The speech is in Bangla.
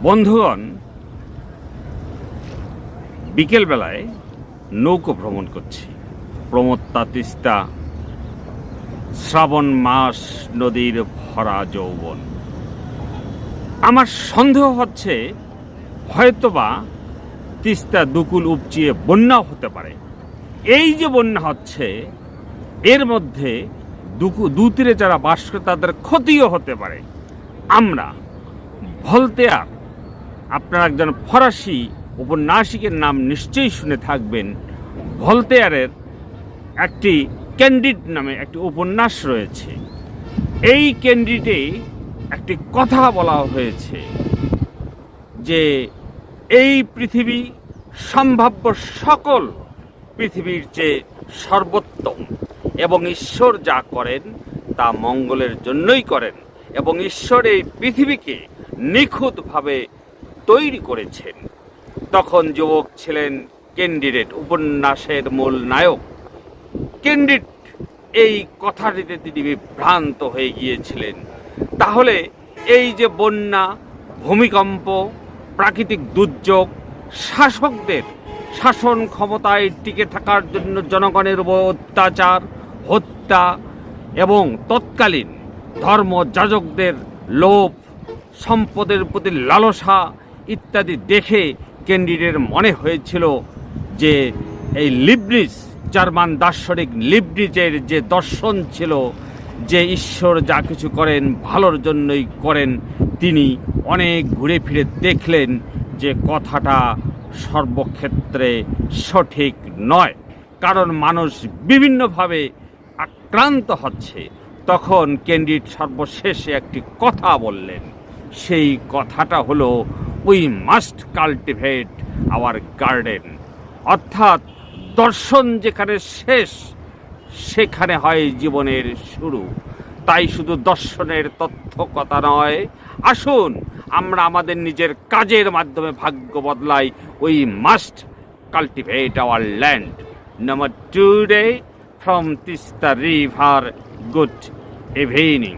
বন্ধুগণ, বিকেলবেলায় নৌকো ভ্রমণ করছি। প্রমত্তা তিস্তা, শ্রাবণ মাস, নদীর ভরা যৌবন। আমার সন্দেহ হচ্ছে হয়তোবা তিস্তা দুকুল উপচিয়ে বন্যাও হতে পারে। এই যে বন্যা হচ্ছে, এর মধ্যে দু তীরে যারা বাস করে তাদের ক্ষতিও হতে পারে। আমরা ভলতেয়ার, আপনারা একজন ফরাসি উপন্যাসিকের নাম নিশ্চয়ই শুনে থাকবেন। ভলতেয়ারের একটি ক্যান্ডিড নামে একটি উপন্যাস রয়েছে। এই ক্যান্ডিডে একটি কথা বলা হয়েছে যে এই পৃথিবী সম্ভাব্য সকল পৃথিবীর চেয়ে সর্বোত্তম, এবং ঈশ্বর যা করেন তা মঙ্গলের জন্যই করেন, এবং ঈশ্বর এই পৃথিবীকে নিখুঁতভাবে তৈরি করেছেন। তখন যুবক ছিলেন ক্যান্ডিডেট, উপন্যাসের মূল নায়ক। ক্যান্ডিড এই কথাটিতে তিনি বিভ্রান্ত হয়ে গিয়েছিলেন। তাহলে এই যে বন্যা, ভূমিকম্প, প্রাকৃতিক দুর্যোগ, শাসকদের শাসন ক্ষমতায় টিকে থাকার জন্য জনগণের উপর অত্যাচার, হত্যা এবং তৎকালীন ধর্মযাজকদের লোভ, সম্পদের প্রতি লালসা ইত্যাদি দেখে ক্যান্ডিডের মনে হয়েছিল যে এই লিবনিজ, জার্মান দার্শনিক লিবনিজের যে দর্শন ছিল যে ঈশ্বর যা কিছু করেন ভালোর জন্যই করেন, তিনি অনেক ঘুরে ফিরে দেখলেন যে কথাটা সর্বক্ষেত্রে সঠিক নয়, কারণ মানুষ বিভিন্নভাবে আক্রান্ত হচ্ছে। তখন ক্যান্ডিড সর্বশেষে একটি কথা বললেন। সেই কথাটা হলো, we must cultivate hour garden. অর্থাৎ দর্শন যেখানে শেষ, সেখানে হয় জীবনের শুরু। তাই শুধু দর্শনের তথ্যকথা নয়, আসুন আমরা আমাদের নিজের কাজের মাধ্যমে ভাগ্য বদলাই। We must cultivate our land. Number 2 day from Teesta river. Good evening.